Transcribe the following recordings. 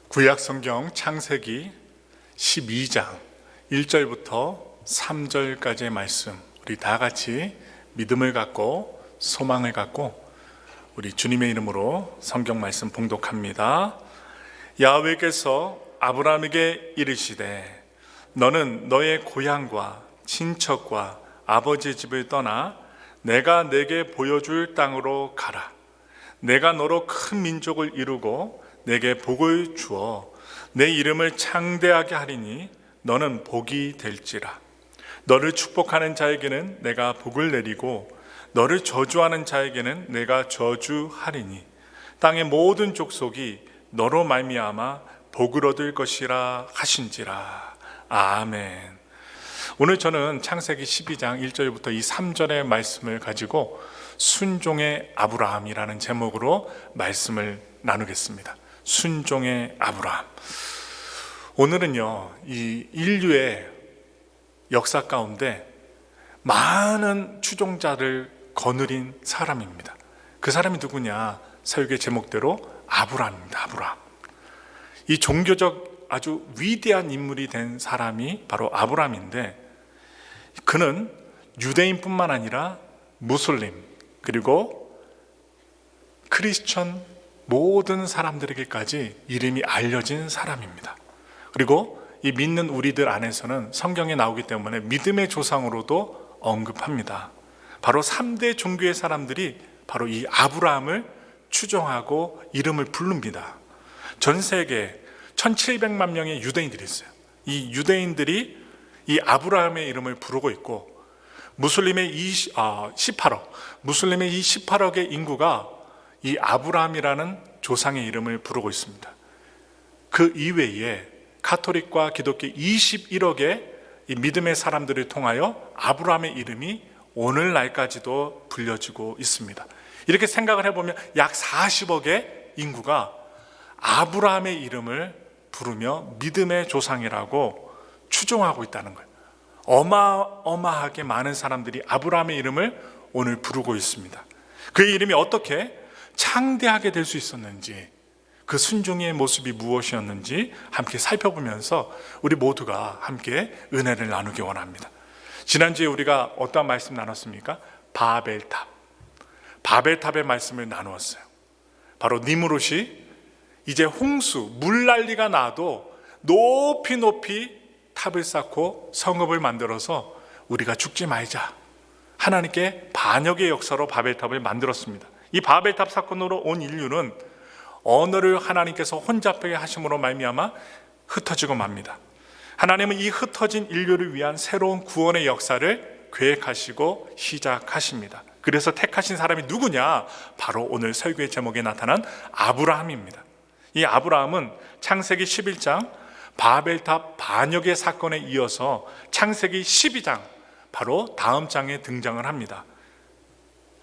구약성경 창세기 12장 1절부터 3절까지의 말씀, 우리 다 같이 믿음을 갖고 소망을 갖고 우리 주님의 이름으로 성경 말씀 봉독합니다. 야훼께서 아브라함에게 이르시되 너는 너의 고향과 친척과 아버지의 집을 떠나 내가 내게 보여줄 땅으로 가라. 내가 너로 큰 민족을 이루고 내게 복을 주어 내 이름을 창대하게 하리니 너는 복이 될지라. 너를 축복하는 자에게는 내가 복을 내리고 너를 저주하는 자에게는 내가 저주하리니 땅의 모든 족속이 너로 말미암아 복을 얻을 것이라 하신지라. 아멘. 오늘 저는 창세기 12장 1절부터 이 3절의 말씀을 가지고 순종의 아브라함이라는 제목으로 말씀을 나누겠습니다. 순종의 아브라함. 오늘은요, 이 인류의 역사 가운데 많은 추종자를 거느린 사람입니다. 그 사람이 누구냐? 사역의 제목대로 아브라함입니다. 아브라함. 이 종교적 아주 위대한 인물이 된 사람이 바로 아브라함인데, 그는 유대인뿐만 아니라 무슬림 그리고 크리스천 모든 사람들에게까지 이름이 알려진 사람입니다. 그리고 이 믿는 우리들 안에서는 성경에 나오기 때문에 믿음의 조상으로도 언급합니다. 바로 3대 종교의 사람들이 바로 이 아브라함을 추종하고 이름을 부릅니다. 전 세계에 1700만 명의 유대인들이 있어요. 이 유대인들이 이 아브라함의 이름을 부르고 있고, 무슬림의 이 18억의 인구가 이 아브라함이라는 조상의 이름을 부르고 있습니다. 그 이외에 가톨릭과 기독교 21억의 이 믿음의 사람들을 통하여 아브라함의 이름이 오늘날까지도 불려지고 있습니다. 이렇게 생각을 해보면 약 40억의 인구가 아브라함의 이름을 부르며 믿음의 조상이라고 추종하고 있다는 거예요. 어마어마하게 많은 사람들이 아브라함의 이름을 오늘 부르고 있습니다. 그의 이름이 어떻게 창대하게 될 수 있었는지, 그 순종의 모습이 무엇이었는지 함께 살펴보면서 우리 모두가 함께 은혜를 나누기 원합니다. 지난주에 우리가 어떠한 말씀 나눴습니까? 바벨탑의 말씀을 나누었어요. 바로 니므롯이 이제 홍수, 물난리가 나도 높이 탑을 쌓고 성읍을 만들어서 우리가 죽지 말자, 하나님께 반역의 역사로 바벨탑을 만들었습니다. 이 바벨탑 사건으로 온 인류는 언어를 하나님께서 혼잡하게 하심으로 말미암아 흩어지고 맙니다. 하나님은 이 흩어진 인류를 위한 새로운 구원의 역사를 계획하시고 시작하십니다. 그래서 택하신 사람이 누구냐? 바로 오늘 설교의 제목에 나타난 아브라함입니다. 이 아브라함은 창세기 11장 바벨탑 반역의 사건에 이어서 창세기 12장 바로 다음 장에 등장을 합니다.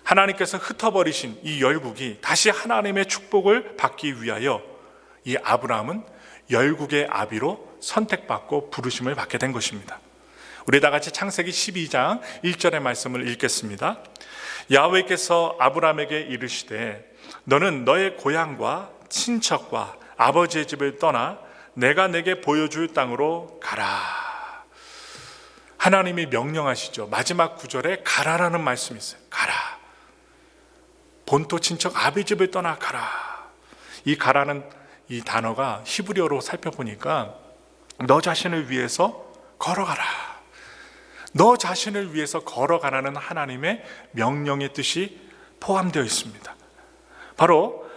하나님께서 흩어버리신 이 열국이 다시 하나님의 축복을 받기 위하여 이 아브라함은 열국의 아비로 선택받고 부르심을 받게 된 것입니다. 우리 다 같이 창세기 12장 1절의 말씀을 읽겠습니다. 야훼께서 아브라함에게 이르시되 너는 너의 고향과 친척과 아버지의 집을 떠나 내가 내게 보여줄 땅으로 가라. 하나님이 명령하시죠. 마지막 구절에 가라라는 말씀이 있어요. 가라. 본토 친척 아비 집을 떠나 가라. 이 가라는 이 단어가 히브리어로 살펴보니까 너 자신을 위해서 걸어가라. 너 자신을 위해서 걸어가라는 하나님의 명령의 뜻이 포함되어 있습니다. 바로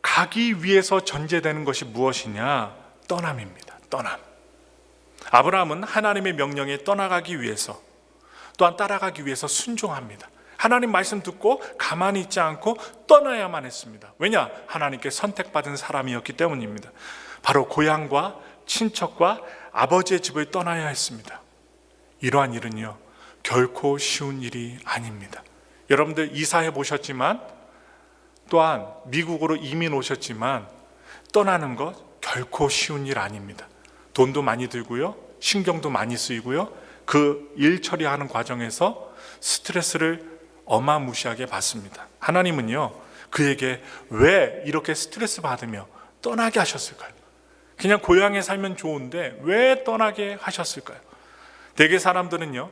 가기 위해서 전제되는 것이 무엇이냐? 떠남입니다. 떠남. 아브라함은 하나님의 명령에 떠나가기 위해서, 또한 따라가기 위해서 순종합니다. 하나님 말씀 듣고 가만히 있지 않고 떠나야만 했습니다. 왜냐? 하나님께 선택받은 사람이었기 때문입니다. 바로 고향과 친척과 아버지의 집을 떠나야 했습니다. 이러한 일은요, 결코 쉬운 일이 아닙니다. 여러분들 이사해 보셨지만, 또한 미국으로 이민 오셨지만 떠나는 것 결코 쉬운 일 아닙니다. 돈도 많이 들고요, 신경도 많이 쓰이고요, 그 일 처리하는 과정에서 스트레스를 어마무시하게 받습니다. 하나님은요, 그에게 왜 이렇게 스트레스 받으며 떠나게 하셨을까요? 그냥 고향에 살면 좋은데 왜 떠나게 하셨을까요? 대개 사람들은요,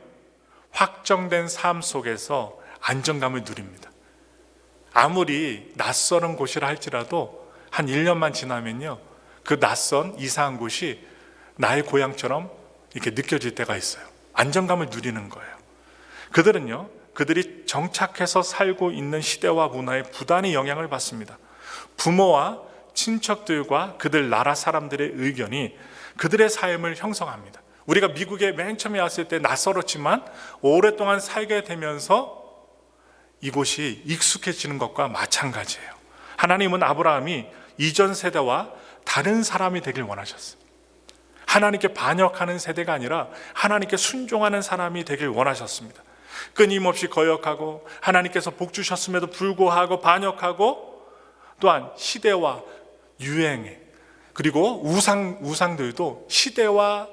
확정된 삶 속에서 안정감을 누립니다. 아무리 낯설은 곳이라 할지라도 한 1년만 지나면요, 그 낯선 이상한 곳이 나의 고향처럼 이렇게 느껴질 때가 있어요. 안정감을 누리는 거예요. 그들은요, 그들이 정착해서 살고 있는 시대와 문화에 부단히 영향을 받습니다. 부모와 친척들과 그들 나라 사람들의 의견이 그들의 삶을 형성합니다. 우리가 미국에 맨 처음에 왔을 때 낯설었지만 오랫동안 살게 되면서 이곳이 익숙해지는 것과 마찬가지예요. 하나님은 아브라함이 이전 세대와 다른 사람이 되길 원하셨어요. 하나님께 반역하는 세대가 아니라 하나님께 순종하는 사람이 되길 원하셨습니다. 끊임없이 거역하고 하나님께서 복 주셨음에도 불구하고 반역하고, 또한 시대와 유행에, 그리고 우상들도 시대와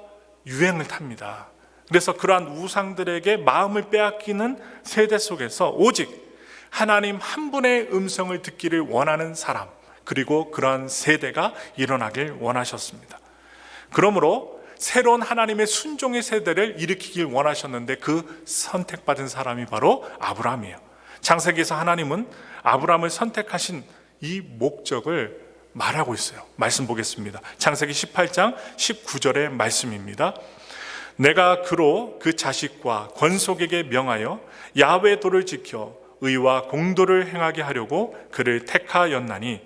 유행을 탑니다. 그래서 그러한 우상들에게 마음을 빼앗기는 세대 속에서 오직 하나님 한 분의 음성을 듣기를 원하는 사람, 그리고 그러한 세대가 일어나길 원하셨습니다. 그러므로 새로운 하나님의 순종의 세대를 일으키길 원하셨는데 그 선택받은 사람이 바로 아브라함이에요. 창세기에서 하나님은 아브라함을 선택하신 이 목적을 말하고 있어요. 말씀 보겠습니다. 창세기 18장 19절의 말씀입니다. 내가 그로 그 자식과 권속에게 명하여 야훼 도를 지켜 의와 공도를 행하게 하려고 그를 택하였나니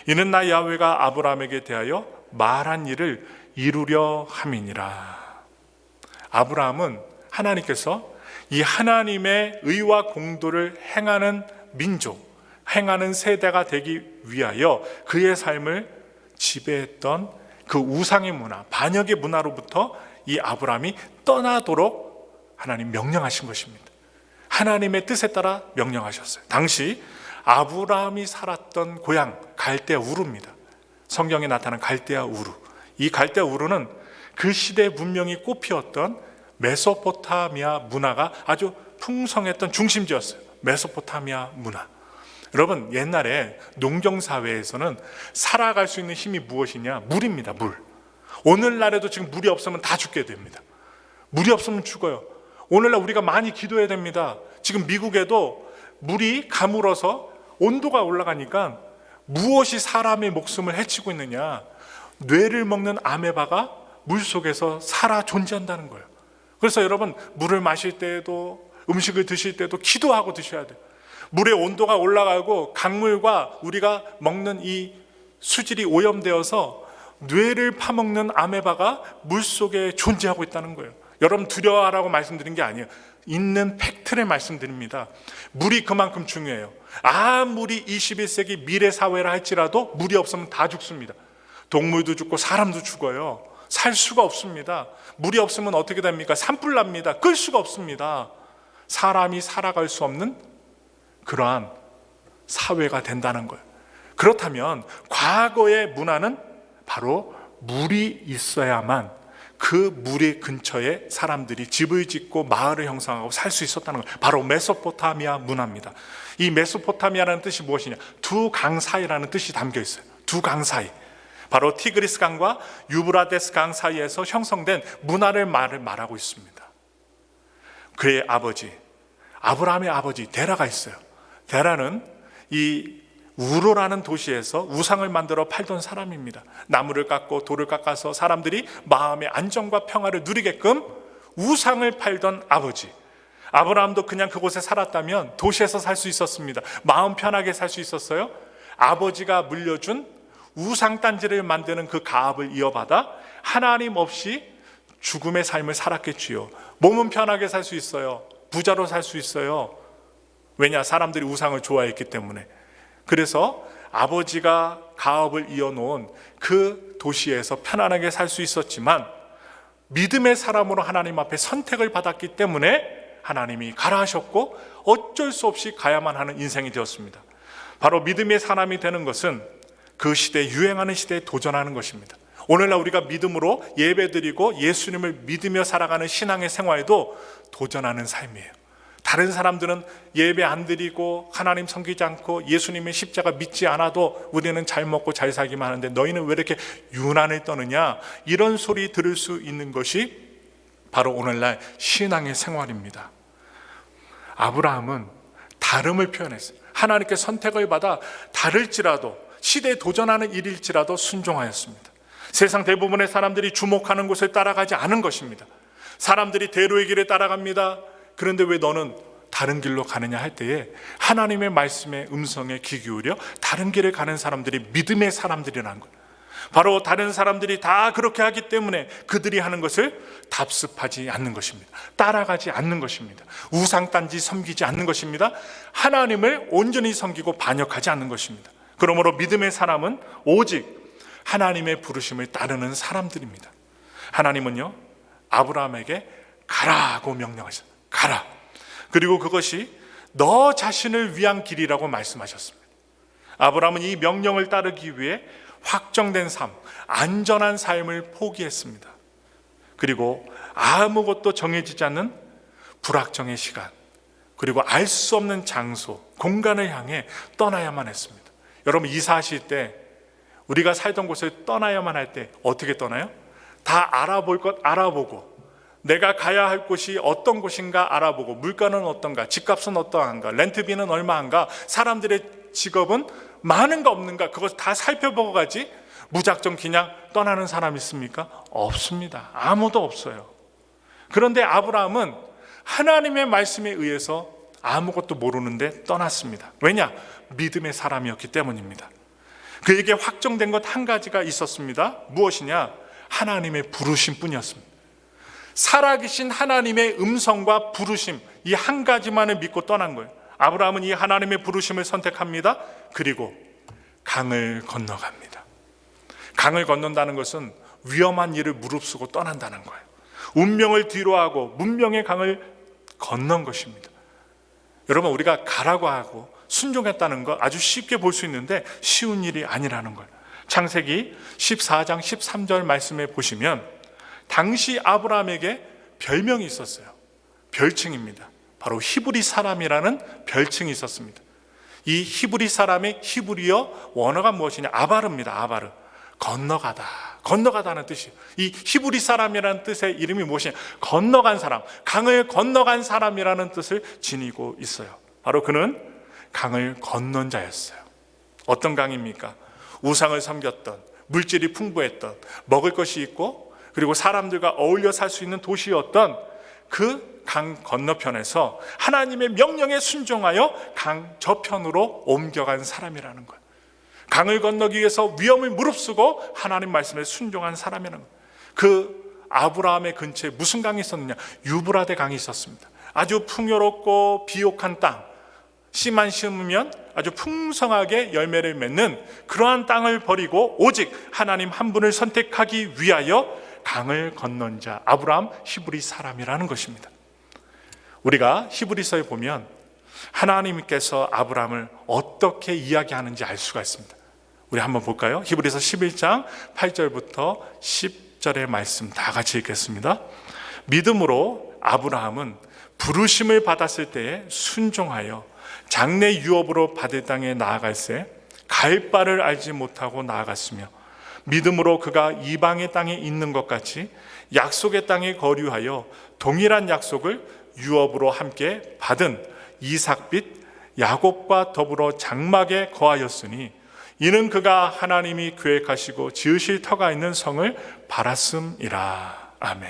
이는 나 야훼가 아브라함에게 대하여 말한 일을 이루려 함이니라. 아브라함은 하나님께서 이 하나님의 의와 공도를 행하는 민족, 행하는 세대가 되기 위하여 그의 삶을 지배했던 그 우상의 문화, 반역의 문화로부터 이 아브라함이 떠나도록 하나님 명령하신 것입니다. 하나님의 뜻에 따라 명령하셨어요. 당시 아브라함이 살았던 고향 갈대아 우르입니다. 성경에 나타난 갈대아 우르. 이 갈대아 우르는 그 시대 문명이 꽃피웠던 메소포타미아 문화가 아주 풍성했던 중심지였어요. 메소포타미아 문화. 여러분, 옛날에 농경사회에서는 살아갈 수 있는 힘이 무엇이냐? 물입니다. 물. 오늘날에도 지금 물이 없으면 다 죽게 됩니다. 물이 없으면 죽어요. 오늘날 우리가 많이 기도해야 됩니다. 지금 미국에도 물이 가물어서 온도가 올라가니까 무엇이 사람의 목숨을 해치고 있느냐? 뇌를 먹는 아메바가 물속에서 살아 존재한다는 거예요. 그래서 여러분, 물을 마실 때에도 음식을 드실 때도 기도하고 드셔야 돼요. 물의 온도가 올라가고 강물과 우리가 먹는 이 수질이 오염되어서 뇌를 파먹는 아메바가 물속에 존재하고 있다는 거예요. 여러분, 두려워하라고 말씀드린 게 아니에요. 있는 팩트를 말씀드립니다. 물이 그만큼 중요해요. 아무리 21세기 미래 사회라 할지라도 물이 없으면 다 죽습니다. 동물도 죽고 사람도 죽어요. 살 수가 없습니다. 물이 없으면 어떻게 됩니까? 산불 납니다. 끌 수가 없습니다. 사람이 살아갈 수 없는 그러한 사회가 된다는 거예요. 그렇다면 과거의 문화는 바로 물이 있어야만 그 물의 근처에 사람들이 집을 짓고 마을을 형성하고 살 수 있었다는 거예요. 바로 메소포타미아 문화입니다. 이 메소포타미아라는 뜻이 무엇이냐? 두 강 사이라는 뜻이 담겨 있어요. 두 강 사이. 바로 티그리스 강과 유브라데스 강 사이에서 형성된 문화를 말하고 있습니다. 그의 아버지, 아브라함의 아버지 데라가 있어요. 데라는 이 우르라는 도시에서 우상을 만들어 팔던 사람입니다. 나무를 깎고 돌을 깎아서 사람들이 마음의 안정과 평화를 누리게끔 우상을 팔던 아버지. 아브라함도 그냥 그곳에 살았다면 도시에서 살 수 있었습니다. 마음 편하게 살 수 있었어요. 아버지가 물려준 우상단지를 만드는 그 가업을 이어받아 하나님 없이 죽음의 삶을 살았겠지요. 몸은 편하게 살 수 있어요. 부자로 살 수 있어요. 왜냐? 사람들이 우상을 좋아했기 때문에. 그래서 아버지가 가업을 이어놓은 그 도시에서 편안하게 살 수 있었지만 믿음의 사람으로 하나님 앞에 선택을 받았기 때문에 하나님이 가라 하셨고 어쩔 수 없이 가야만 하는 인생이 되었습니다. 바로 믿음의 사람이 되는 것은 그 시대에 유행하는 시대에 도전하는 것입니다. 오늘날 우리가 믿음으로 예배드리고 예수님을 믿으며 살아가는 신앙의 생활도 도전하는 삶이에요. 다른 사람들은 예배 안 드리고 하나님 섬기지 않고 예수님의 십자가 믿지 않아도 우리는 잘 먹고 잘 살기만 하는데 너희는 왜 이렇게 유난을 떠느냐, 이런 소리 들을 수 있는 것이 바로 오늘날 신앙의 생활입니다. 아브라함은 다름을 표현했어요. 하나님께 선택을 받아 다를지라도, 시대에 도전하는 일일지라도 순종하였습니다. 세상 대부분의 사람들이 주목하는 곳을 따라가지 않은 것입니다. 사람들이 대로의 길에 따라갑니다. 그런데 왜 너는 다른 길로 가느냐 할 때에 하나님의 말씀의 음성에 귀 기울여 다른 길을 가는 사람들이 믿음의 사람들이라는 거예요. 바로 다른 사람들이 다 그렇게 하기 때문에 그들이 하는 것을 답습하지 않는 것입니다. 따라가지 않는 것입니다. 우상단지 섬기지 않는 것입니다. 하나님을 온전히 섬기고 반역하지 않는 것입니다. 그러므로 믿음의 사람은 오직 하나님의 부르심을 따르는 사람들입니다. 하나님은요, 아브라함에게 가라고 명령하셨어요. 가라. 그리고 그것이 너 자신을 위한 길이라고 말씀하셨습니다. 아브라함은 이 명령을 따르기 위해 확정된 삶, 안전한 삶을 포기했습니다. 그리고 아무것도 정해지지 않는 불확정의 시간, 그리고 알 수 없는 장소, 공간을 향해 떠나야만 했습니다. 여러분, 이사하실 때 우리가 살던 곳을 떠나야만 할 때 어떻게 떠나요? 다 알아볼 것 알아보고, 내가 가야 할 곳이 어떤 곳인가 알아보고, 물가는 어떤가, 집값은 어떠한가, 렌트비는 얼마인가, 사람들의 직업은 많은가 없는가, 그것 다 살펴보고 가지 무작정 그냥 떠나는 사람 있습니까? 없습니다. 아무도 없어요. 그런데 아브라함은 하나님의 말씀에 의해서 아무것도 모르는데 떠났습니다. 왜냐? 믿음의 사람이었기 때문입니다. 그에게 확정된 것 한 가지가 있었습니다. 무엇이냐? 하나님의 부르심 뿐이었습니다. 살아계신 하나님의 음성과 부르심, 이 한 가지만을 믿고 떠난 거예요. 아브라함은 이 하나님의 부르심을 선택합니다. 그리고 강을 건너갑니다. 강을 건넌다는 것은 위험한 일을 무릅쓰고 떠난다는 거예요. 운명을 뒤로하고 문명의 강을 건넌 것입니다. 여러분, 우리가 가라고 하고 순종했다는 거 아주 쉽게 볼 수 있는데 쉬운 일이 아니라는 거예요. 창세기 14장 13절 말씀에 보시면 당시 아브라함에게 별명이 있었어요. 별칭입니다. 바로 히브리 사람이라는 별칭이 있었습니다. 이 히브리 사람의 히브리어 원어가 무엇이냐? 아바르입니다. 아바르. 건너가다. 건너가다는 뜻이에요. 이 히브리 사람이라는 뜻의 이름이 무엇이냐? 건너간 사람, 강을 건너간 사람이라는 뜻을 지니고 있어요. 바로 그는 강을 건넌 자였어요. 어떤 강입니까? 우상을 섬겼던, 물질이 풍부했던, 먹을 것이 있고 그리고 사람들과 어울려 살 수 있는 도시였던 그 강 건너편에서 하나님의 명령에 순종하여 강 저편으로 옮겨간 사람이라는 거예요. 강을 건너기 위해서 위험을 무릅쓰고 하나님 말씀에 순종한 사람이라는 거예요. 그 아브라함의 근처에 무슨 강이 있었느냐? 유브라데 강이 있었습니다. 아주 풍요롭고 비옥한 땅, 씨만 심으면 아주 풍성하게 열매를 맺는 그러한 땅을 버리고 오직 하나님 한 분을 선택하기 위하여 강을 건넌 자, 아브라함 히브리 사람이라는 것입니다. 우리가 히브리서에 보면 하나님께서 아브라함을 어떻게 이야기하는지 알 수가 있습니다. 우리 한번 볼까요? 히브리서 11장 8절부터 10절의 말씀 다 같이 읽겠습니다. 믿음으로 아브라함은 부르심을 받았을 때에 순종하여 장래 유업으로 받을 땅에 나아갈새 갈 바를 알지 못하고 나아갔으며, 믿음으로 그가 이방의 땅에 있는 것 같이 약속의 땅에 거류하여 동일한 약속을 유업으로 함께 받은 이삭빛 야곱과 더불어 장막에 거하였으니, 이는 그가 하나님이 계획하시고 지으실 터가 있는 성을 바랐음이라. 아멘.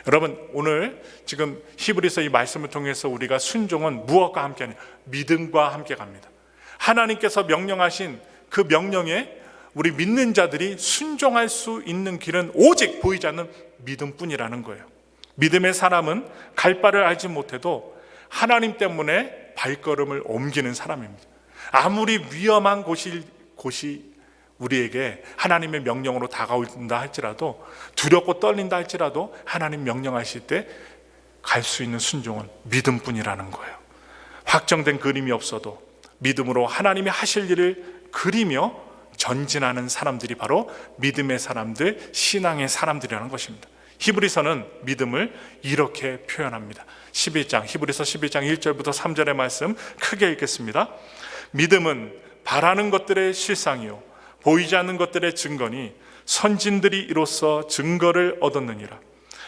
여러분, 오늘 지금 히브리서 이 말씀을 통해서 우리가 순종은 무엇과 함께 하냐? 믿음과 함께 갑니다. 하나님께서 명령하신 그 명령에 우리 믿는 자들이 순종할 수 있는 길은 오직 보이지 않는 믿음뿐이라는 거예요. 믿음의 사람은 갈 바를 알지 못해도 하나님 때문에 발걸음을 옮기는 사람입니다. 아무리 위험한 곳이 우리에게 하나님의 명령으로 다가온다 할지라도, 두렵고 떨린다 할지라도 하나님 명령하실 때 갈 수 있는 순종은 믿음뿐이라는 거예요. 확정된 그림이 없어도 믿음으로 하나님이 하실 일을 그리며 전진하는 사람들이 바로 믿음의 사람들, 신앙의 사람들이라는 것입니다. 히브리서는 믿음을 이렇게 표현합니다. 히브리서 12장 1절부터 3절의 말씀 크게 읽겠습니다. 믿음은 바라는 것들의 실상이요 보이지 않는 것들의 증거니 선진들이 이로써 증거를 얻었느니라.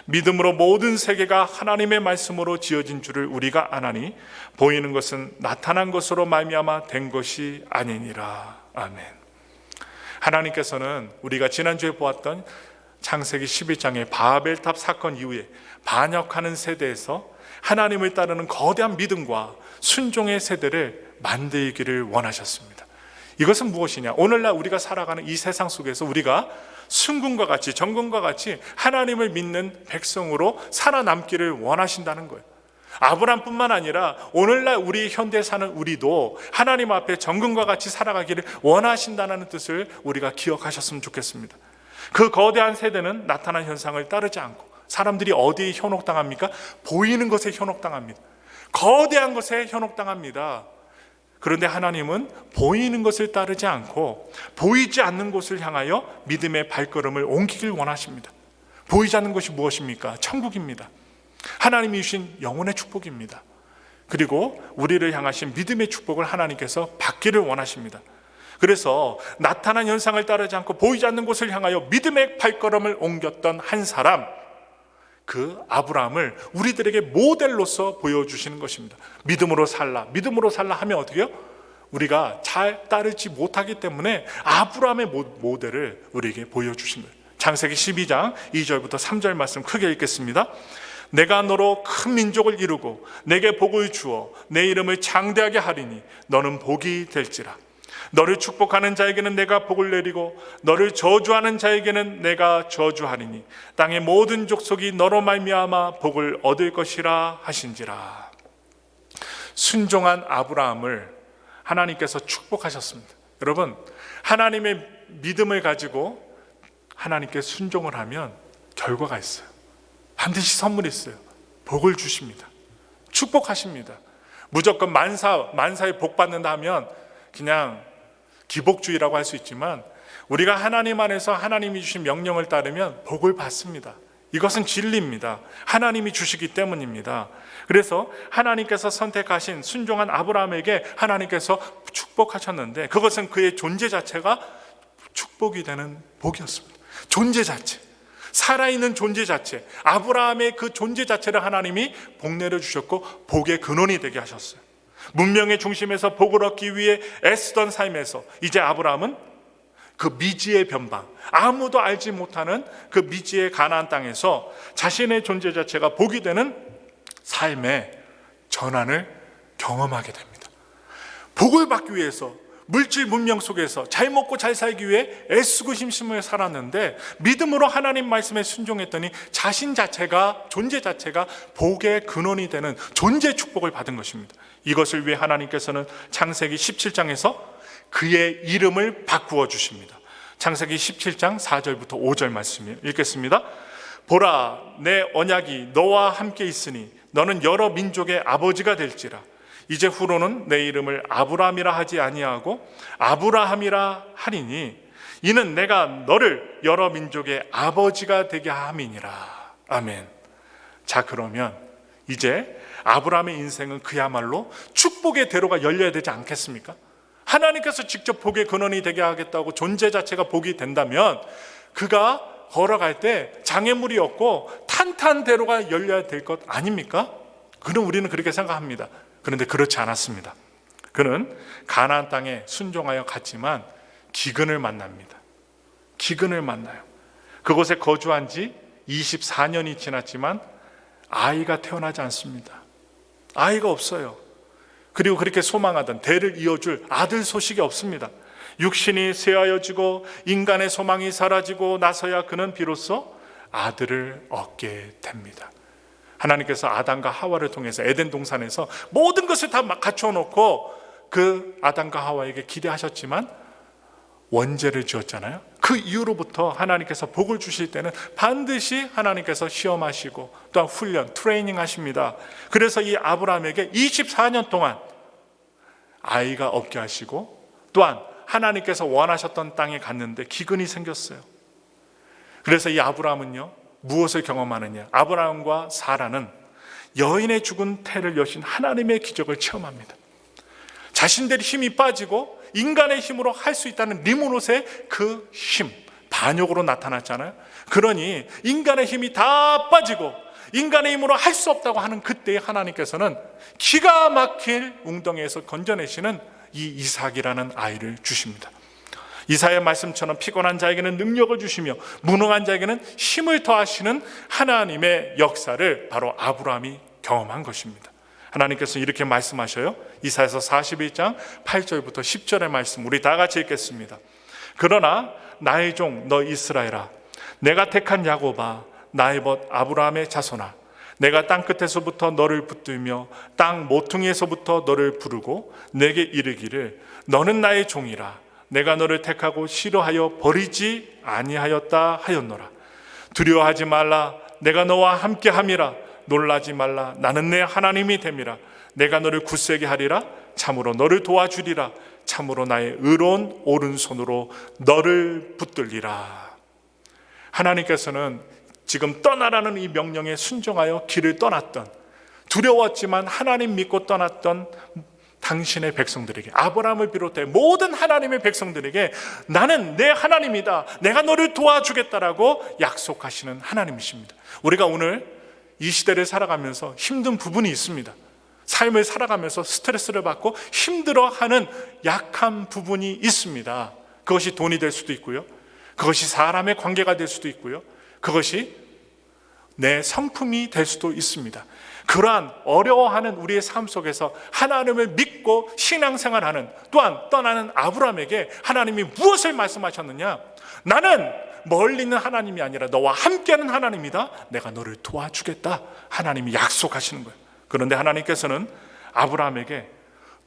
믿음으로 모든 세계가 하나님의 말씀으로 지어진 줄을 우리가 아나니 보이는 것은 나타난 것으로 말미암아 된 것이 아니니라. 아멘. 하나님께서는 우리가 지난주에 보았던 창세기 11장의 바벨탑 사건 이후에 반역하는 세대에서 하나님을 따르는 거대한 믿음과 순종의 세대를 만들기를 원하셨습니다. 이것은 무엇이냐? 오늘날 우리가 살아가는 이 세상 속에서 우리가 순금과 같이 정금과 같이 하나님을 믿는 백성으로 살아남기를 원하신다는 거예요. 아브람뿐만 아니라 오늘날 우리 현대에 사는 우리도 하나님 앞에 정금과 같이 살아가기를 원하신다는 뜻을 우리가 기억하셨으면 좋겠습니다. 그 거대한 세대는 나타난 현상을 따르지 않고 사람들이 어디에 현혹당합니까? 보이는 것에 현혹당합니다. 거대한 것에 현혹당합니다. 그런데 하나님은 보이는 것을 따르지 않고 보이지 않는 곳을 향하여 믿음의 발걸음을 옮기길 원하십니다. 보이지 않는 것이 무엇입니까? 천국입니다. 하나님이 주신 영혼의 축복입니다. 그리고 우리를 향하신 믿음의 축복을 하나님께서 받기를 원하십니다. 그래서 나타난 현상을 따르지 않고 보이지 않는 곳을 향하여 믿음의 발걸음을 옮겼던 한 사람, 그 아브라함을 우리들에게 모델로서 보여주시는 것입니다. 믿음으로 살라 하면 어떻게 해요? 우리가 잘 따르지 못하기 때문에 아브라함의 모델을 우리에게 보여주신 거예요. 창세기 12장 2절부터 3절 말씀 크게 읽겠습니다. 내가 너로 큰 민족을 이루고 내게 복을 주어 내 이름을 장대하게 하리니 너는 복이 될지라. 너를 축복하는 자에게는 내가 복을 내리고 너를 저주하는 자에게는 내가 저주하리니 땅의 모든 족속이 너로 말미암아 복을 얻을 것이라 하신지라. 순종한 아브라함을 하나님께서 축복하셨습니다. 여러분, 하나님의 믿음을 가지고 하나님께 순종을 하면 결과가 있어요. 반드시 선물이 있어요. 복을 주십니다. 축복하십니다. 무조건 만사에 복 받는다 하면 그냥 기복주의라고 할 수 있지만 우리가 하나님 안에서 하나님이 주신 명령을 따르면 복을 받습니다. 이것은 진리입니다. 하나님이 주시기 때문입니다. 그래서 하나님께서 선택하신 순종한 아브라함에게 하나님께서 축복하셨는데 그것은 그의 존재 자체가 축복이 되는 복이었습니다. 존재 자체, 살아있는 존재 자체, 아브라함의 그 존재 자체를 하나님이 복 내려주셨고 복의 근원이 되게 하셨어요. 문명의 중심에서 복을 얻기 위해 애쓰던 삶에서 이제 아브라함은 그 미지의 변방, 아무도 알지 못하는 그 미지의 가나안 땅에서 자신의 존재 자체가 복이 되는 삶의 전환을 경험하게 됩니다. 복을 받기 위해서 물질 문명 속에서 잘 먹고 잘 살기 위해 애쓰고 힘쓰며 살았는데 믿음으로 하나님 말씀에 순종했더니 자신 자체가, 존재 자체가 복의 근원이 되는 존재 축복을 받은 것입니다. 이것을 위해 하나님께서는 창세기 17장에서 그의 이름을 바꾸어 주십니다. 창세기 17장 4절부터 5절 말씀 읽겠습니다. 보라, 내 언약이 너와 함께 있으니 너는 여러 민족의 아버지가 될지라. 이제 후로는 내 이름을 아브라함이라 하지 아니하고 아브라함이라 하리니 이는 내가 너를 여러 민족의 아버지가 되게 함이니라. 아멘. 자, 그러면 이제 아브라함의 인생은 그야말로 축복의 대로가 열려야 되지 않겠습니까? 하나님께서 직접 복의 근원이 되게 하겠다고 존재 자체가 복이 된다면 그가 걸어갈 때 장애물이 없고 탄탄대로가 열려야 될 것 아닙니까? 그는 우리는 그렇게 생각합니다. 그런데 그렇지 않았습니다. 그는 가나안 땅에 순종하여 갔지만 기근을 만납니다. 기근을 만나요. 그곳에 거주한 지 24년이 지났지만 아이가 태어나지 않습니다. 아이가 없어요. 그리고 그렇게 소망하던 대를 이어줄 아들 소식이 없습니다. 육신이 쇠하여지고 인간의 소망이 사라지고 나서야 그는 비로소 아들을 얻게 됩니다. 하나님께서 아담과 하와를 통해서 에덴 동산에서 모든 것을 다 갖추어 놓고 그 아담과 하와에게 기대하셨지만 원죄를 지었잖아요. 그 이후로부터 하나님께서 복을 주실 때는 반드시 하나님께서 시험하시고 또한 훈련, 트레이닝 하십니다. 그래서 이 아브라함에게 24년 동안 아이가 없게 하시고 또한 하나님께서 원하셨던 땅에 갔는데 기근이 생겼어요. 그래서 이 아브라함은요, 무엇을 경험하느냐? 아브라함과 사라는 여인의 죽은 태를 여신 하나님의 기적을 체험합니다. 자신들의 힘이 빠지고 인간의 힘으로 할 수 있다는 리모롯의 그 힘, 반역으로 나타났잖아요. 그러니 인간의 힘이 다 빠지고 인간의 힘으로 할 수 없다고 하는 그때에 하나님께서는 기가 막힐 웅덩이에서 건져내시는 이 이삭이라는 아이를 주십니다. 이사야의 말씀처럼 피곤한 자에게는 능력을 주시며 무능한 자에게는 힘을 더하시는 하나님의 역사를 바로 아브라함이 경험한 것입니다. 하나님께서 이렇게 말씀하셔요. 이사야서 41장 8절부터 10절의 말씀 우리 다 같이 읽겠습니다. 그러나 나의 종 너 이스라엘아, 내가 택한 야곱아, 나의 벗 아브라함의 자손아, 내가 땅끝에서부터 너를 붙들며 땅 모퉁이에서부터 너를 부르고 내게 이르기를 너는 나의 종이라. 내가 너를 택하고 싫어하여 버리지 아니하였다 하였노라. 두려워하지 말라. 내가 너와 함께함이라. 놀라지 말라. 나는 내 하나님이 됨이라. 내가 너를 굳세게 하리라. 참으로 너를 도와주리라. 참으로 나의 의로운 오른손으로 너를 붙들리라. 하나님께서는 지금 떠나라는 이 명령에 순종하여 길을 떠났던, 두려웠지만 하나님 믿고 떠났던 당신의 백성들에게, 아브라함을 비롯해 모든 하나님의 백성들에게 나는 내 하나님이다, 내가 너를 도와주겠다라고 약속하시는 하나님이십니다. 우리가 오늘 이 시대를 살아가면서 힘든 부분이 있습니다. 삶을 살아가면서 스트레스를 받고 힘들어하는 약한 부분이 있습니다. 그것이 돈이 될 수도 있고요, 그것이 사람의 관계가 될 수도 있고요, 그것이 내 성품이 될 수도 있습니다. 그러한 어려워하는 우리의 삶 속에서 하나님을 믿고 신앙생활하는, 또한 떠나는 아브라함에게 하나님이 무엇을 말씀하셨느냐? 나는 멀리 있는 하나님이 아니라 너와 함께하는 하나님이다. 내가 너를 도와주겠다. 하나님이 약속하시는 거예요. 그런데 하나님께서는 아브라함에게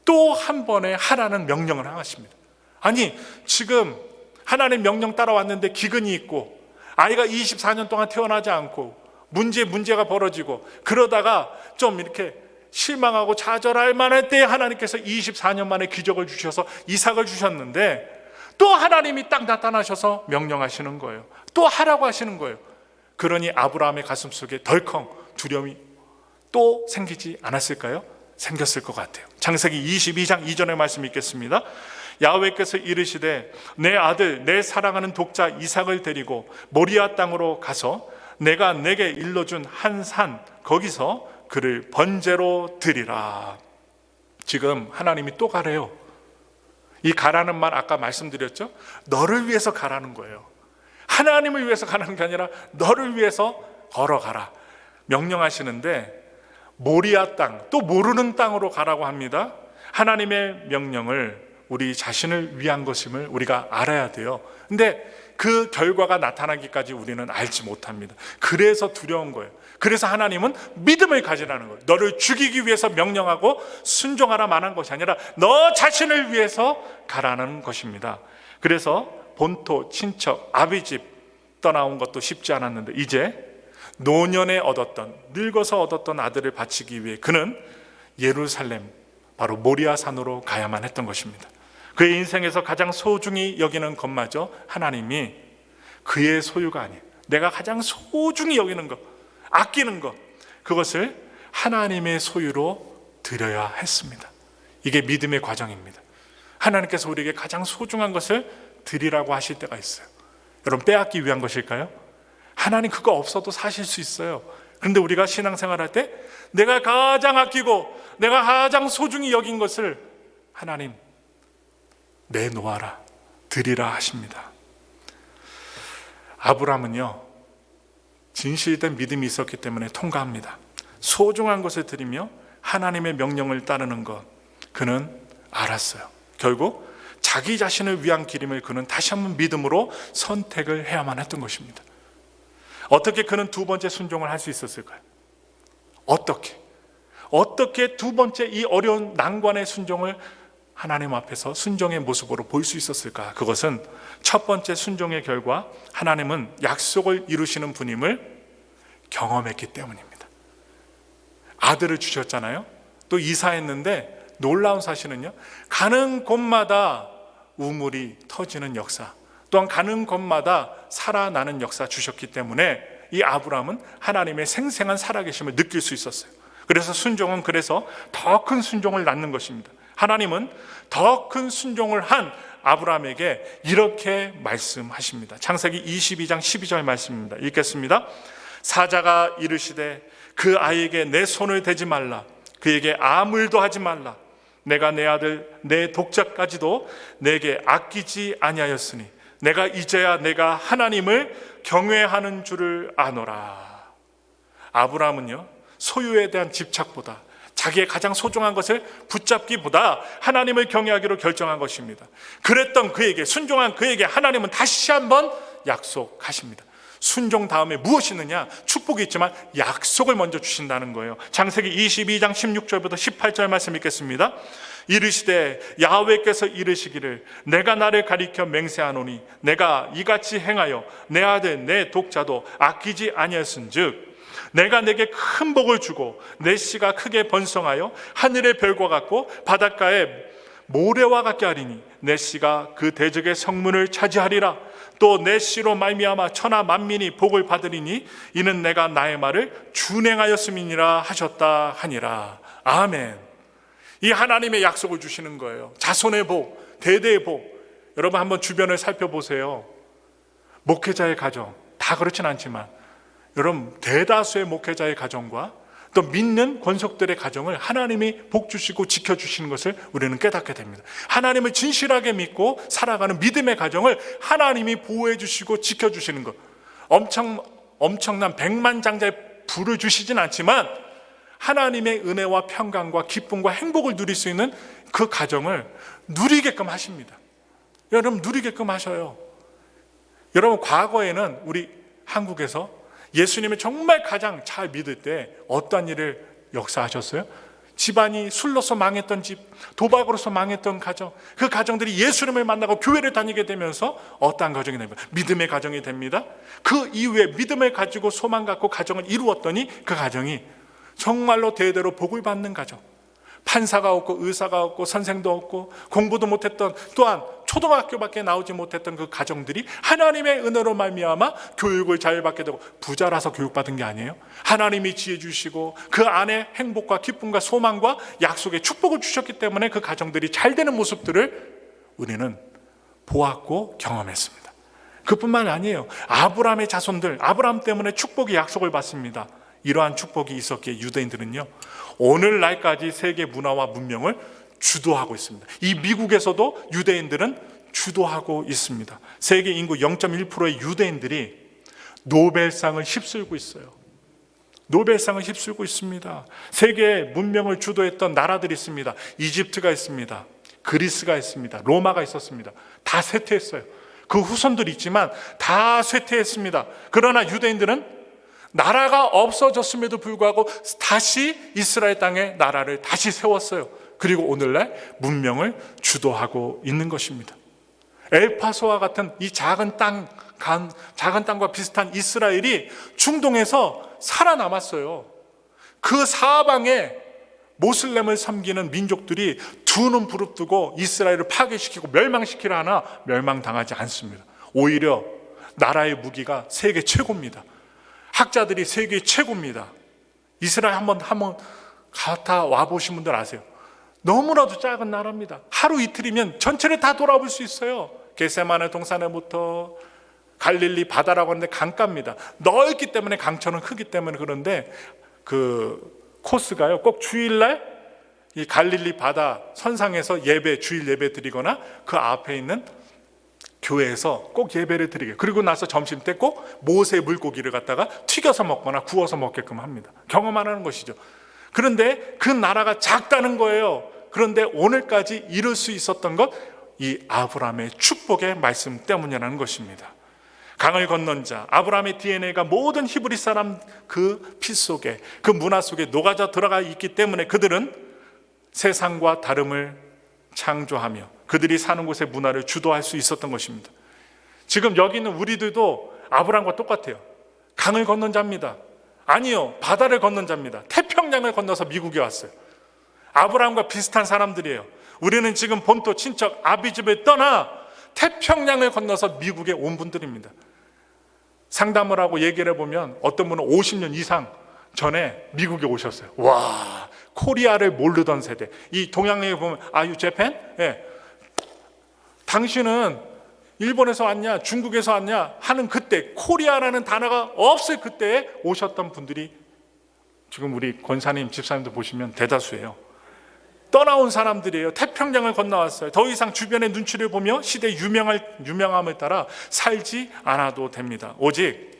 또 한 번의 하라는 명령을 하십니다. 아니, 지금 하나님 명령 따라왔는데 기근이 있고 아이가 24년 동안 태어나지 않고 문제가 벌어지고 그러다가 좀 이렇게 실망하고 좌절할 만할 때 하나님께서 24년 만에 기적을 주셔서 이삭을 주셨는데 또 하나님이 딱 나타나셔서 명령하시는 거예요. 또 하라고 하시는 거예요. 그러니 아브라함의 가슴 속에 덜컹 두려움이 또 생기지 않았을까요? 생겼을 것 같아요. 창세기 22장 2절의 말씀 읽겠습니다. 야훼께서 이르시되 내 아들 내 사랑하는 독자 이삭을 데리고 모리아 땅으로 가서 내가 내게 일러준 한 산 거기서 그를 번제로 드리라. 지금 하나님이 또 가래요. 이 가라는 말 아까 말씀드렸죠? 너를 위해서 가라는 거예요. 하나님을 위해서 가는 게 아니라 너를 위해서 걸어가라 명령하시는데, 모리아 땅, 또 모르는 땅으로 가라고 합니다. 하나님의 명령을 우리 자신을 위한 것임을 우리가 알아야 돼요. 근데 그 결과가 나타나기까지 우리는 알지 못합니다. 그래서 두려운 거예요. 그래서 하나님은 믿음을 가지라는 거예요. 너를 죽이기 위해서 명령하고 순종하라 말한 것이 아니라 너 자신을 위해서 가라는 것입니다. 그래서 본토, 친척, 아비집 떠나온 것도 쉽지 않았는데 이제 노년에 얻었던, 늙어서 얻었던 아들을 바치기 위해 그는 예루살렘, 바로 모리아 산으로 가야만 했던 것입니다. 그의 인생에서 가장 소중히 여기는 것마저 하나님이 그의 소유가 아니에요. 내가 가장 소중히 여기는 것, 아끼는 것, 그것을 하나님의 소유로 드려야 했습니다. 이게 믿음의 과정입니다. 하나님께서 우리에게 가장 소중한 것을 드리라고 하실 때가 있어요. 여러분, 빼앗기 위한 것일까요? 하나님 그거 없어도 사실 수 있어요. 그런데 우리가 신앙생활할 때 내가 가장 아끼고 내가 가장 소중히 여긴 것을 하나님 내놓아라, 드리라 하십니다. 아브라함은요, 진실된 믿음이 있었기 때문에 통과합니다. 소중한 것을 드리며 하나님의 명령을 따르는 것, 그는 알았어요. 결국 자기 자신을 위한 길임을 그는 다시 한번 믿음으로 선택을 해야만 했던 것입니다. 어떻게 그는 두 번째 순종을 할 수 있었을까요? 어떻게 두 번째 이 어려운 난관의 순종을 하나님 앞에서 순종의 모습으로 볼 수 있었을까? 그것은 첫 번째 순종의 결과 하나님은 약속을 이루시는 분임을 경험했기 때문입니다. 아들을 주셨잖아요. 또 이사했는데 놀라운 사실은요, 가는 곳마다 우물이 터지는 역사, 또한 가는 곳마다 살아나는 역사 주셨기 때문에 이 아브라함은 하나님의 생생한 살아계심을 느낄 수 있었어요. 그래서 순종은 더 큰 순종을 낳는 것입니다. 하나님은 더 큰 순종을 한 아브라함에게 이렇게 말씀하십니다. 창세기 22장 12절 말씀입니다. 읽겠습니다. 사자가 이르시되 그 아이에게 내 손을 대지 말라. 그에게 아무 일도 하지 말라. 내가 내 아들 내 독자까지도 내게 아끼지 아니하였으니 내가 이제야 내가 하나님을 경외하는 줄을 아노라. 아브라함은요, 소유에 대한 집착보다, 자기의 가장 소중한 것을 붙잡기보다 하나님을 경외하기로 결정한 것입니다. 그랬던 그에게, 순종한 그에게 하나님은 다시 한번 약속하십니다. 순종 다음에 무엇이 있느냐? 축복이 있지만 약속을 먼저 주신다는 거예요. 창세기 22장 16절부터 18절 말씀 읽겠습니다. 이르시되 야훼께서 이르시기를 내가 나를 가리켜 맹세하노니 내가 이같이 행하여 내 아들 내 독자도 아끼지 아니하였은즉 내가 내게 큰 복을 주고 내 씨가 크게 번성하여 하늘의 별과 같고 바닷가의 모래와 같게 하리니 내 씨가 그 대적의 성문을 차지하리라. 또 내 씨로 말미암아 천하 만민이 복을 받으리니 이는 내가 나의 말을 준행하였음이니라 하셨다 하니라. 아멘. 이 하나님의 약속을 주시는 거예요. 자손의 복, 대대의 복. 여러분 한번 주변을 살펴보세요. 목회자의 가정, 다 그렇진 않지만 여러분 대다수의 목회자의 가정과 또 믿는 권속들의 가정을 하나님이 복 주시고 지켜주시는 것을 우리는 깨닫게 됩니다. 하나님을 진실하게 믿고 살아가는 믿음의 가정을 하나님이 보호해 주시고 지켜주시는 것, 엄청난 백만장자의 부를 주시진 않지만 하나님의 은혜와 평강과 기쁨과 행복을 누릴 수 있는 그 가정을 누리게끔 하십니다. 여러분 누리게끔 하셔요. 여러분 과거에는 우리 한국에서 예수님을 정말 가장 잘 믿을 때 어떤 일을 역사하셨어요? 집안이 술로서 망했던 집, 도박으로서 망했던 가정, 그 가정들이 예수님을 만나고 교회를 다니게 되면서 어떠한 가정이 됩니다? 믿음의 가정이 됩니다. 그 이후에 믿음을 가지고 소망 갖고 가정을 이루었더니 그 가정이 정말로 대대로 복을 받는 가정, 판사가 없고 의사가 없고 선생도 없고 공부도 못했던, 또한 초등학교밖에 나오지 못했던 그 가정들이 하나님의 은혜로 말미암아 교육을 잘 받게 되고, 부자라서 교육받은 게 아니에요. 하나님이 지혜 주시고 그 안에 행복과 기쁨과 소망과 약속의 축복을 주셨기 때문에 그 가정들이 잘 되는 모습들을 우리는 보았고 경험했습니다. 그뿐만 아니에요. 아브라함의 자손들, 아브라함 때문에 축복의 약속을 받습니다. 이러한 축복이 있었기에 유대인들은요, 오늘날까지 세계 문화와 문명을 주도하고 있습니다. 이 미국에서도 유대인들은 주도하고 있습니다. 세계 인구 0.1%의 유대인들이 노벨상을 휩쓸고 있어요. 노벨상을 휩쓸고 있습니다. 세계 문명을 주도했던 나라들이 있습니다. 이집트가 있습니다. 그리스가 있습니다. 로마가 있었습니다. 다 쇠퇴했어요. 그 후손들이 있지만 다 쇠퇴했습니다. 그러나 유대인들은 나라가 없어졌음에도 불구하고 다시 이스라엘 땅에 나라를 다시 세웠어요. 그리고 오늘날 문명을 주도하고 있는 것입니다. 엘파소와 같은 이 작은 땅과 비슷한 이스라엘이 중동에서 살아남았어요. 그 사방에 모슬렘을 섬기는 민족들이 두 눈 부릅뜨고 이스라엘을 파괴시키고 멸망시키려 하나 멸망당하지 않습니다. 오히려 나라의 무기가 세계 최고입니다. 학자들이 세계 최고입니다. 이스라엘 한번 갔다 와보신 분들 아세요? 너무나도 작은 나라입니다. 하루 이틀이면 전체를 다 돌아볼 수 있어요. 겟세마네 동산에부터 갈릴리 바다라고 하는데 강가입니다. 넓기 때문에, 강천은 크기 때문에. 그런데 그 코스가요, 꼭 주일날 이 갈릴리 바다 선상에서 주일 예배 드리거나 그 앞에 있는 교회에서 꼭 예배를 드리게, 그리고 나서 점심 때 꼭 모세 물고기를 갖다가 튀겨서 먹거나 구워서 먹게끔 합니다. 경험하는 것이죠. 그런데 그 나라가 작다는 거예요. 그런데 오늘까지 이룰 수 있었던 것, 이 아브라함의 축복의 말씀 때문이라는 것입니다. 강을 건넌 자, 아브라함의 DNA가 모든 히브리 사람 그 피 속에, 그 문화 속에 녹아져 들어가 있기 때문에 그들은 세상과 다름을 창조하며 그들이 사는 곳의 문화를 주도할 수 있었던 것입니다. 지금 여기 있는 우리들도 아브라함과 똑같아요. 강을 건넌 자입니다. 아니요, 바다를 건넌 자입니다. 태평양을 건너서 미국에 왔어요. 아브라함과 비슷한 사람들이에요. 우리는 지금 본토 친척 아비집을 떠나 태평양을 건너서 미국에 온 분들입니다. 상담을 하고 얘기를 해보면 어떤 분은 50년 이상 전에 미국에 오셨어요. 와, 코리아를 모르던 세대. 이 동양에 보면 Are you Japan? 예. 당신은 일본에서 왔냐 중국에서 왔냐 하는 그때 코리아라는 단어가 없을 그때에 오셨던 분들이 지금 우리 권사님 집사님도 보시면 대다수예요. 떠나온 사람들이에요. 태평양을 건너왔어요. 더 이상 주변의 눈치를 보며 시대의 유명함을 따라 살지 않아도 됩니다. 오직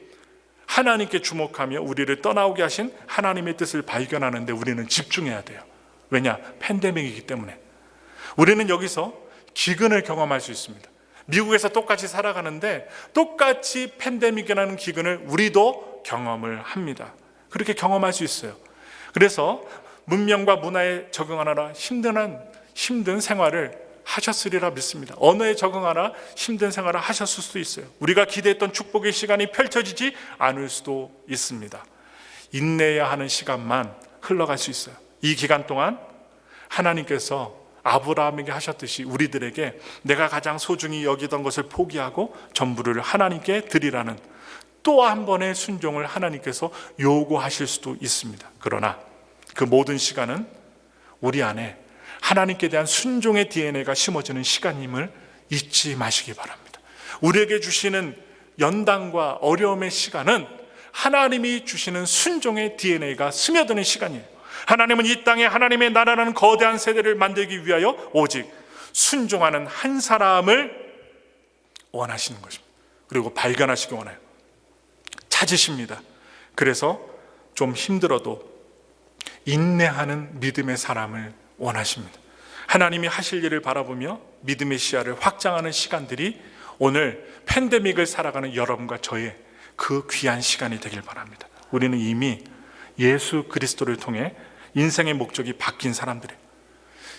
하나님께 주목하며 우리를 떠나오게 하신 하나님의 뜻을 발견하는데 우리는 집중해야 돼요. 왜냐? 팬데믹이기 때문에. 우리는 여기서 기근을 경험할 수 있습니다. 미국에서 똑같이 살아가는데 똑같이 팬데믹이라는 기근을 우리도 경험을 합니다. 그렇게 경험할 수 있어요. 그래서 문명과 문화에 적응하느라 힘든 생활을 하셨으리라 믿습니다. 언어에 적응하라 힘든 생활을 하셨을 수도 있어요. 우리가 기대했던 축복의 시간이 펼쳐지지 않을 수도 있습니다. 인내해야 하는 시간만 흘러갈 수 있어요. 이 기간 동안 하나님께서 아브라함에게 하셨듯이 우리들에게 내가 가장 소중히 여기던 것을 포기하고 전부를 하나님께 드리라는 또 한 번의 순종을 하나님께서 요구하실 수도 있습니다. 그러나 그 모든 시간은 우리 안에 하나님께 대한 순종의 DNA가 심어지는 시간임을 잊지 마시기 바랍니다. 우리에게 주시는 연단과 어려움의 시간은 하나님이 주시는 순종의 DNA가 스며드는 시간이에요. 하나님은 이 땅에 하나님의 나라라는 거대한 세대를 만들기 위하여 오직 순종하는 한 사람을 원하시는 것입니다. 그리고 발견하시기 원해요. 찾으십니다. 그래서 좀 힘들어도 인내하는 믿음의 사람을 원하십니다. 하나님이 하실 일을 바라보며 믿음의 시야를 확장하는 시간들이 오늘 팬데믹을 살아가는 여러분과 저의 그 귀한 시간이 되길 바랍니다. 우리는 이미 예수 그리스도를 통해 인생의 목적이 바뀐 사람들이에요.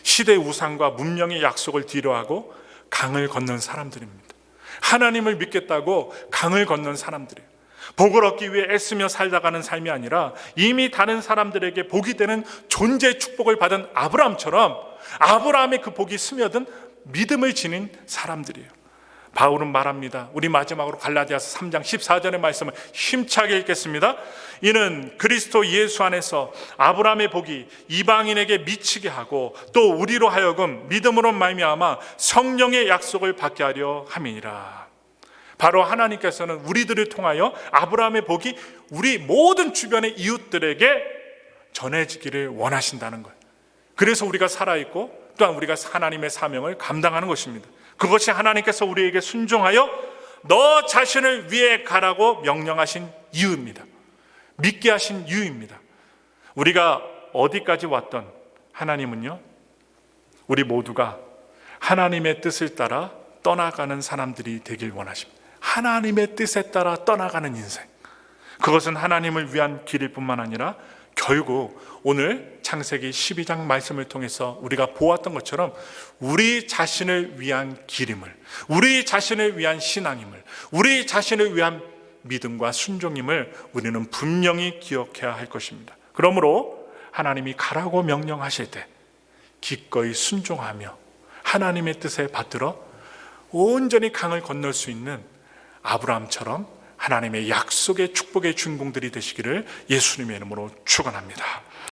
시대의 우상과 문명의 약속을 뒤로하고 강을 건넌 사람들입니다. 하나님을 믿겠다고 강을 건넌 사람들이에요. 복을 얻기 위해 애쓰며 살다가는 삶이 아니라 이미 다른 사람들에게 복이 되는 존재의 축복을 받은 아브라함처럼 아브라함의 그 복이 스며든 믿음을 지닌 사람들이에요. 바울은 말합니다. 우리 마지막으로 갈라디아서 3장 14절의 말씀을 힘차게 읽겠습니다. 이는 그리스도 예수 안에서 아브라함의 복이 이방인에게 미치게 하고 또 우리로 하여금 믿음으로 말미암아 성령의 약속을 받게 하려 함이니라. 바로 하나님께서는 우리들을 통하여 아브라함의 복이 우리 모든 주변의 이웃들에게 전해지기를 원하신다는 거예요. 그래서 우리가 살아있고 또한 우리가 하나님의 사명을 감당하는 것입니다. 그것이 하나님께서 우리에게 순종하여 너 자신을 위해 가라고 명령하신 이유입니다. 믿게 하신 이유입니다. 우리가 어디까지 왔던 하나님은요, 우리 모두가 하나님의 뜻을 따라 떠나가는 사람들이 되길 원하십니다. 하나님의 뜻에 따라 떠나가는 인생, 그것은 하나님을 위한 길일 뿐만 아니라 결국 오늘 창세기 12장 말씀을 통해서 우리가 보았던 것처럼 우리 자신을 위한 길임을, 우리 자신을 위한 신앙임을, 우리 자신을 위한 믿음과 순종임을 우리는 분명히 기억해야 할 것입니다. 그러므로 하나님이 가라고 명령하실 때 기꺼이 순종하며 하나님의 뜻에 받들어 온전히 강을 건널 수 있는 아브라함처럼 하나님의 약속의 축복의 주인공들이 되시기를 예수님의 이름으로 축원합니다.